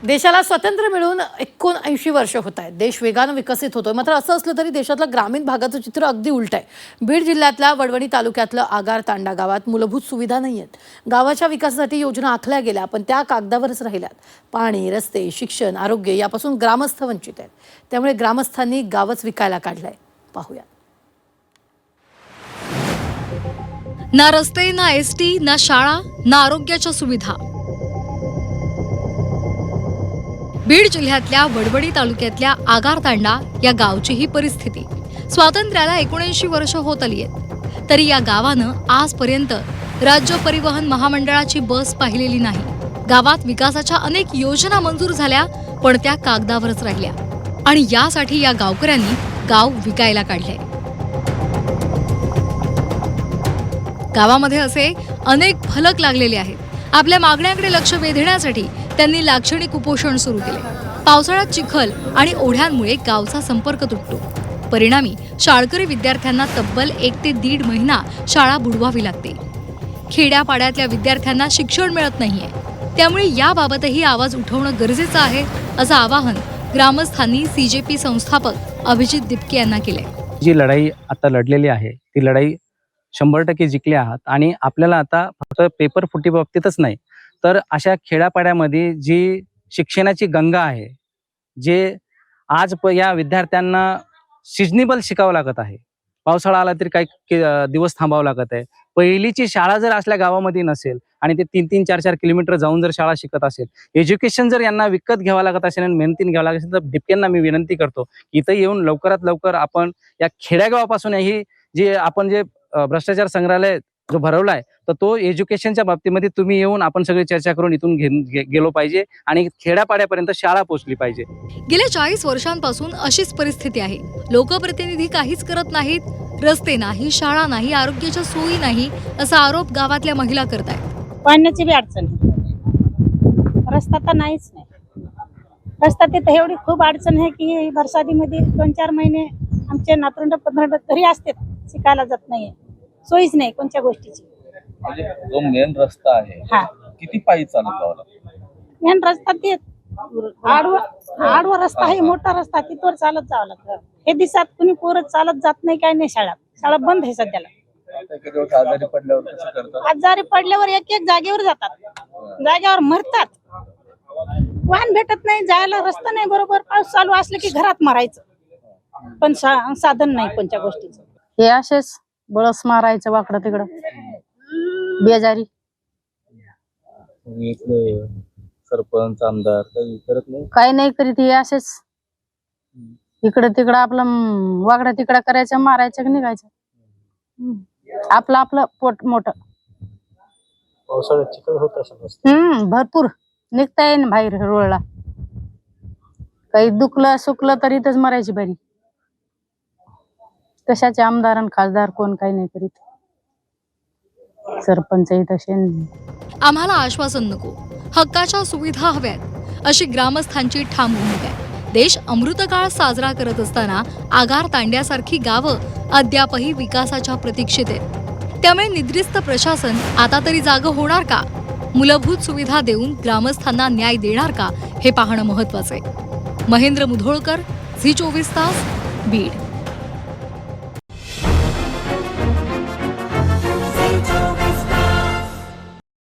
देशाला स्वातंत्र्य मिळून 79 वर्ष होत आहेत. देश वेगानं विकसित होतोय. मात्र असं असलं तरी देशातलं ग्रामीण भागाचं चित्र अगदी उलट आहे. बीड जिल्ह्यातल्या वडवणी तालुक्यातलं आगार तांडा गावात मूलभूत सुविधा नाही आहेत. गावाच्या विकासासाठी योजना आखल्या गेल्या पण त्या कागदावरच राहिल्यात. पाणी, रस्ते, शिक्षण, आरोग्य यापासून ग्रामस्थ वंचित आहेत. त्यामुळे ग्रामस्थांनी गावच विकायला काढलंय. पाहूया. ना रस्ते, ना एसटी, ना शाळा, ना आरोग्याच्या सुविधा. बीड जिल्ह्यातल्या वडवणी तालुक्यातल्या आगार तांडा या गावची ही परिस्थिती. स्वातंत्र्याला 79 वर्ष होत आली आहेत, तरी या गावानं आजपर्यंत राज्य परिवहन महामंडळाची बस पाहिलेली नाही. गावात विकासाच्या अनेक योजना मंजूर झाल्या पण त्या कागदावरच राहिल्या आणि यासाठी या गावकऱ्यांनी गाव विकायला काढले. गावामध्ये असे अनेक फलक लागलेले आहेत. आपल्या मागण्याकडे लक्ष वेधण्यासाठी त्यांनी लाक्षणिक उपोषण सुरू केले. पावसाळ्यात चिखल आणि ओढ्यांमुळे गावचा संपर्क तुटतो. परिणामी शाळकरी विद्यार्थ्यांना तब्बल 1 ते 1.5 महिना शाळा बुडवावी लागते. खेड्यापाड्यातल्या विद्यार्थ्यांना शिक्षण मिळत नाहीये. त्यामुळे याबाबतही आवाज उठवणं गरजेचं आहे, असं आवाहन ग्रामस्थांनी सीजेपी संस्थापक अभिजित दिपके यांना केलंय. जी लढाई आता लढलेली आहे ती लढाई 100% जिंकली आहात आणि आपल्याला आता फक्त पेपर फुटी बाबतीतच नाही तर अशा खेड्यापाड्यामध्ये जी शिक्षणाची गंगा आहे, जे आज या विद्यार्थ्यांना सिजनेबल शिकावं लागत आहे. पावसाळा आला तरी काही दिवस थांबावं लागत आहे. पहिलीची शाळा जर असल्या गावामध्ये नसेल आणि ते 3-3, 4-4 किलोमीटर जाऊन जर शाळा शिकत असेल, एज्युकेशन जर यांना विकत घ्यावं लागत असेल आणि मेहनतीने घ्यावं लागत असेल तर दिपकेंना मी विनंती करतो की इथं येऊन लवकरात लवकर आपण या खेड्यागावापासून ही जे भ्रष्टाचार संग्रहालय जो भरवलाय तर तो एज्युकेशनच्या बाबतीमध्ये तुम्ही येऊन आपण सगळी चर्चा करून इथून गेलो पाहिजे आणि खेड्यापाड्यापर्यंत शाळा पोहोचली पाहिजे. गेल्या 40 वर्षांपासून अशीच परिस्थिती आहे. लोकप्रतिनिधी काहीच करत नाहीत. रस्ते नाही, शाळा नाही, आरोग्याच्या सोयी नाही असा आरोप गावातल्या महिला करतायत. पाण्याची बी अडचण, रस्ता तर नाहीच नाही. रस्ता तिथे एवढी खूप अडचण आहे की बरसातीमध्ये 2-4 महिने आमचे नातरुंड 15 घरी असतात, शिकायला जात नाहीये. सोयीच नाही कोणत्या गोष्टीची. म्हणजे जो मेन रस्ता आहे किती पायी चालत जावं लागतं? मेन रस्ता ते आडवा रस्ता आहे, मोठा रस्ता, तिथवर चालत जावं लागतं. हे दिवसात कुणी पोरं चालत जात नाही, काय नाही. शाळा बंद आहे सध्याला. आजारी पडल्यावर कसं करतात? आजारी पडल्यावर एक जागेवर जातात, जागेवर मरतात. वाहन भेटत नाही, जायला रस्ता नाही बरोबर. पाऊस चालू असले की घरात मरायचं, पण साधन नाही कोणत्या गोष्टीचं. हे असेच बळस मारायचं वाकडं तिकडं बेजारी. सरपंच, आमदार काही करत नाही, काही नाही करीत. हे असेच इकडं तिकडं आपलं वाकडं तिकडं करायचं, मारायचं की निघायचं. आपलं पोट मोठं. पावसाळ्यात चिखल होत असेल भरपूर निघता येईन बाहेर रोडला. काही दुखलं सुकलं तरी इथंच मरायची बारी. कशाचे आमदार आणि खासदार कोण काही नाही करीत. सरपंच तसे. आम्हाला आश्वासन नको, हक्काच्या सुविधा हव्यात अशी ग्रामस्थांची ठाम भूमिका आहे. देश अमृतकाळ साजरा करत असताना आगार तांड्यासारखी गावं अद्यापही विकासाच्या प्रतीक्षेत आहेत. त्यामुळे निद्रिस्त प्रशासन आता तरी जागं होणार का? मूलभूत सुविधा देऊन ग्रामस्थांना न्याय देणार का हे पाहणं महत्वाचं आहे. महेंद्र मुधोळकर, झी 24 तास, बीड.